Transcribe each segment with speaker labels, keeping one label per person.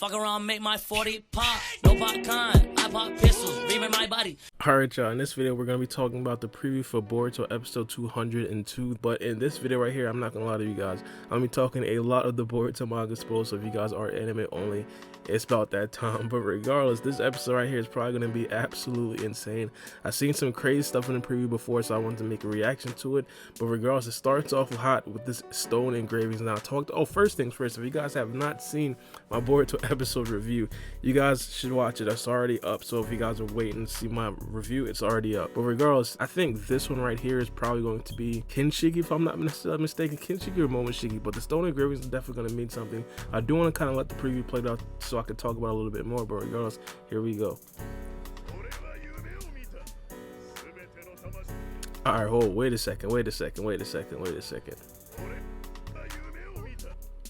Speaker 1: Fuck around, make my 40 pop. No popcorn, I pop pistols, reaming my body.
Speaker 2: Alright y'all, in this video we're going to be talking about the preview for Boruto episode 202, but in this video right here, I'm not going to lie to you guys, I'm going to be talking a lot of the Boruto manga spoilers, so if you guys are anime only, it's about that time. But regardless, this episode right here is probably going to be absolutely insane. I've seen some crazy stuff in the preview before, so I wanted to make a reaction to it, but regardless, it starts off hot with this stone engravings. Now first things first, if you guys have not seen my Boruto episode review, you guys should watch it. It's already up, so if you guys are waiting to see my review, it's already up. But regardless, I think this one right here is probably going to be Kinshiki, if I'm not mistaken, Kinshiki or Momoshiki, but the stone engravings is definitely going to mean something. I do want to kind of let the preview play out so I can talk about it a little bit more, but regardless, here we go. Alright, hold, wait a second.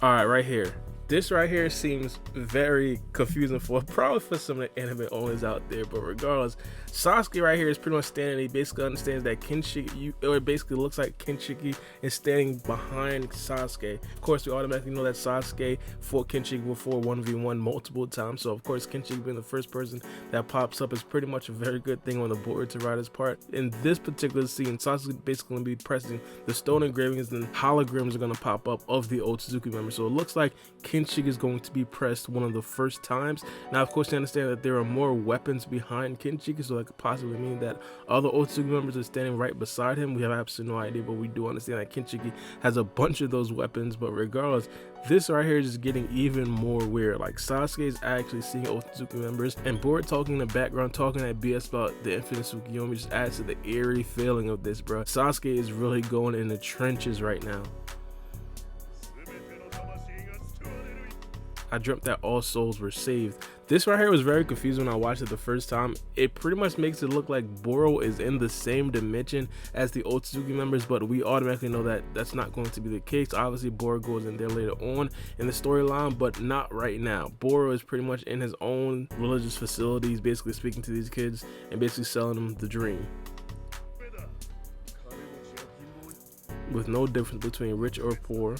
Speaker 2: Alright, right here. This right here seems very confusing probably for some of the anime owners out there, but regardless, Sasuke right here is pretty much standing. He basically understands that Kinshiki, or it basically looks like Kinshiki is standing behind Sasuke. Of course, we automatically know that Sasuke fought Kinshiki before 1v1 multiple times, so of course Kinshiki being the first person that pops up is pretty much a very good thing on the Boruto writer's part. In this particular scene, Sasuke is basically going to be pressing the stone engravings, and holograms are going to pop up of the Otsutsuki members, so it looks like Kinshiki is going to be pressed one of the first times. Now of course you understand that there are more weapons behind Kinshiki, so that could possibly mean that other Otsutsuki members are standing right beside him. We have absolutely no idea, but we do understand that Kinshiki has a bunch of those weapons. But regardless, this right here is just getting even more weird. Like Sasuke is actually seeing Otsutsuki members, and Boro talking in the background, talking that BS about the Infinite Tsukiyome just adds to the eerie feeling of this, bro. Sasuke is really going in the trenches right now. I dreamt that all souls were saved. This right here was very confusing when I watched it the first time. It pretty much makes it look like Boro is in the same dimension as the Otsutsuki members, but we automatically know that that's not going to be the case. Obviously, Boro goes in there later on in the storyline, but not right now. Boro is pretty much in his own religious facilities, basically speaking to these kids and basically selling them the dream, with no difference between rich or poor.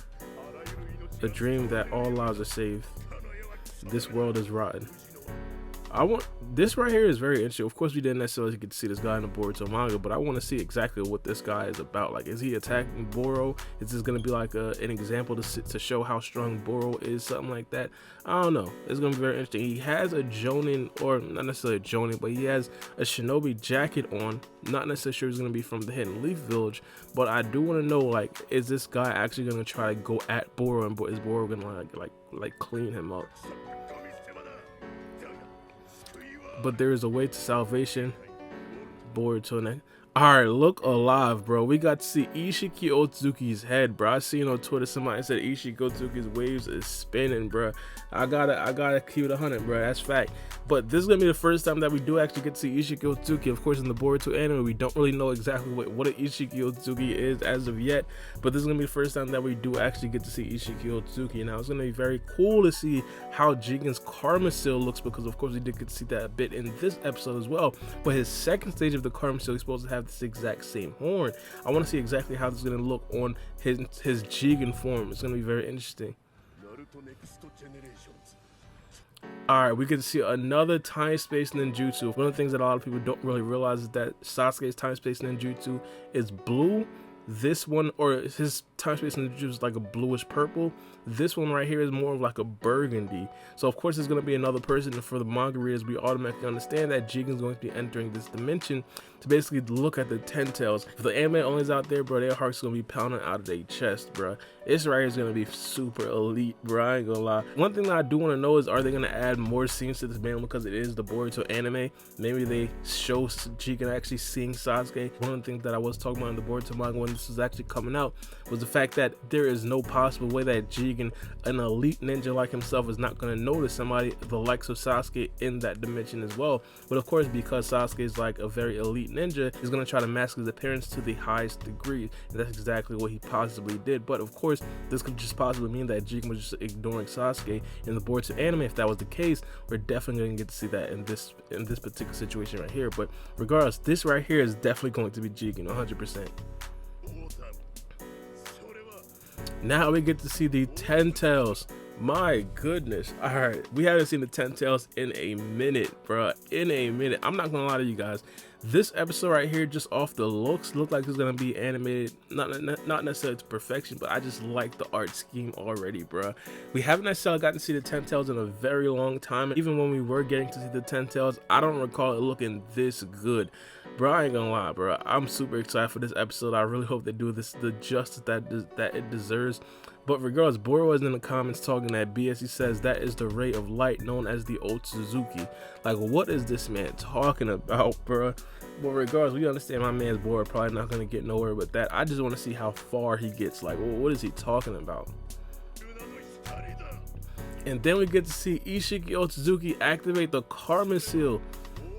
Speaker 2: A dream that all lives are saved. This world is rotten. This right here is very interesting. Of course, we didn't necessarily get to see this guy in the Boruto manga, but I want to see exactly what this guy is about. Like, is he attacking Boro? Is this going to be like an example to show how strong Boro is? Something like that. I don't know. It's going to be very interesting. He has a Jonin, or not necessarily a Jonin, but he has a shinobi jacket on. Not necessarily sure he's going to be from the Hidden Leaf Village, but I do want to know, like, is this guy actually going to try to go at Boro, and is Boro going to like clean him up? But there is a way to salvation. Boruto. Alright, look alive, bro. We got to see Isshiki Otsutsuki's head, bro. I seen on Twitter somebody said Isshiki Otsutsuki's waves is spinning, bro. I gotta keep it 100, bro. That's fact. But this is gonna be the first time that we do actually get to see Isshiki Otsutsuki. Of course, in the Boruto anime, we don't really know exactly what an Isshiki Otsutsuki is as of yet. But this is gonna be the first time that we do actually get to see Isshiki Otsutsuki. Now, it's gonna be very cool to see how Jigen's karma seal looks, because of course we did get to see that a bit in this episode as well. But his second stage of the karma seal is supposed to have this exact same horn. I want to see exactly how this is going to look on his Jigen form. It's going to be very interesting. Alright, we get to see another time space ninjutsu. One of the things that a lot of people don't really realize is that Sasuke's time space ninjutsu is blue. This one, or his time space ninjutsu, is like a bluish purple. This one right here is more of like a burgundy. So of course there's going to be another person. For the manga readers, we automatically understand that Jigen is going to be entering this dimension to basically look at the 10 tails. For the anime owners out there, bro, their heart's going to be pounding out of their chest, bro. This right here is going to be super elite, bro. I ain't gonna lie. One thing that I do want to know is, are they going to add more scenes to this battle, because it is the Boruto anime? Maybe they show Jigen actually seeing Sasuke. One of the things that I was talking about in the Boruto manga when this was actually coming out was the fact that there is no possible way that Jigen, an elite ninja like himself, is not going to notice somebody the likes of Sasuke in that dimension as well. But of course, because Sasuke is like a very elite ninja, he's going to try to mask his appearance to the highest degree, and that's exactly what he possibly did. But of course, this could just possibly mean that Jigen was just ignoring Sasuke in the Boruto anime. If that was the case, we're definitely going to get to see that in this particular situation right here. But regardless, this right here is definitely going to be Jigen 100%. Now we get to see the 10 tails My goodness. All right, we haven't seen the 10 tails in a minute, bro. In a minute. I'm not gonna lie to you guys. This episode right here, just off the looks, look like it's gonna be animated, not necessarily to perfection, but I just like the art scheme already, bro. We haven't necessarily gotten to see the 10 tails in a very long time. Even when we were getting to see the 10 tails, I don't recall it looking this good. Bro, I ain't gonna lie, bro. I'm super excited for this episode. I really hope they do this the justice that it deserves. But regardless, Boro was in the comments talking that BS. He says that is the ray of light known as the Otsutsuki. Like, what is this man talking about, bro? But regardless, we understand my man's Boro probably not gonna get nowhere with that. I just want to see how far he gets. Like, what is he talking about? And then we get to see Isshiki Otsutsuki activate the Karma Seal.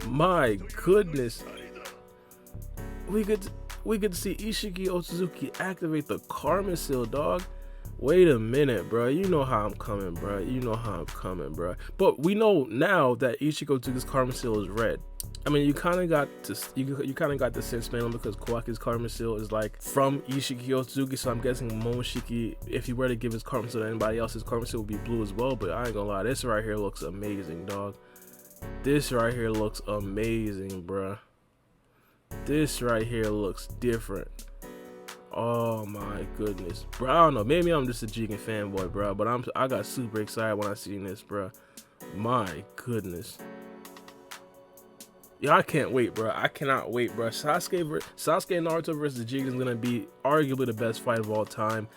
Speaker 2: My goodness. We get to see Isshiki Otsutsuki activate the Karma Seal, dog. Wait a minute, bro. You know how I'm coming, bro. You know how I'm coming, bro. But we know now that Isshiki Otsuki's Karma Seal is red. I mean, you kind of got the sense, man, because Kawaki's Karma Seal is like from Isshiki Otsutsuki. So I'm guessing Momoshiki, if he were to give his Karma Seal to anybody else, his Karma Seal would be blue as well. But I ain't gonna lie, this right here looks amazing, dog. This right here looks amazing, bro. This right here looks different. Oh my goodness, bro. I don't know, maybe I'm just a Jigen fanboy, bro, but I got super excited when I seen this, bro. My goodness. Yeah, I can't wait, bro. I cannot wait, bro. Sasuke and Naruto versus Jigen is gonna be arguably the best fight of all time.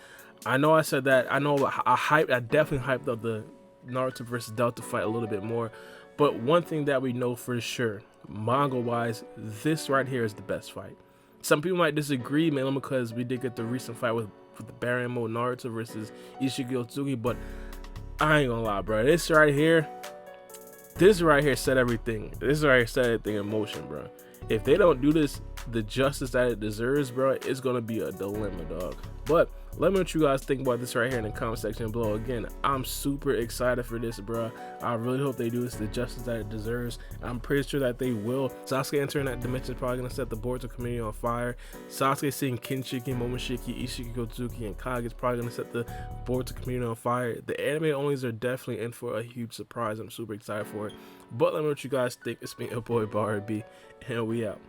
Speaker 2: I know I said that. I know I definitely hyped up the Naruto versus Delta fight a little bit more. But one thing that we know for sure, manga-wise, this right here is the best fight. Some people might disagree, man, because we did get the recent fight with the Baara mode Naruto versus Isshiki Otsutsuki, but I ain't gonna lie, bro. This right here set everything. This right here set everything in motion, bro. If they don't do this the justice that it deserves, bro, it's gonna be a dilemma, dog. But let me know what you guys think about this right here in the comment section below. Again, I'm super excited for this, bro. I really hope they do this the justice that it deserves. I'm pretty sure that they will. Sasuke entering that dimension is probably gonna set the Boruto community on fire. Sasuke seeing Kinshiki, Momoshiki, Isshiki Otsutsuki, and Kage is probably gonna set the Boruto community on fire. The anime onlys are definitely in for a huge surprise. I'm super excited for it. But let me know what you guys think. It's me, your boy Baara B, and we out.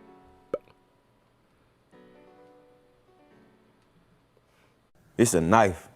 Speaker 3: It's a knife.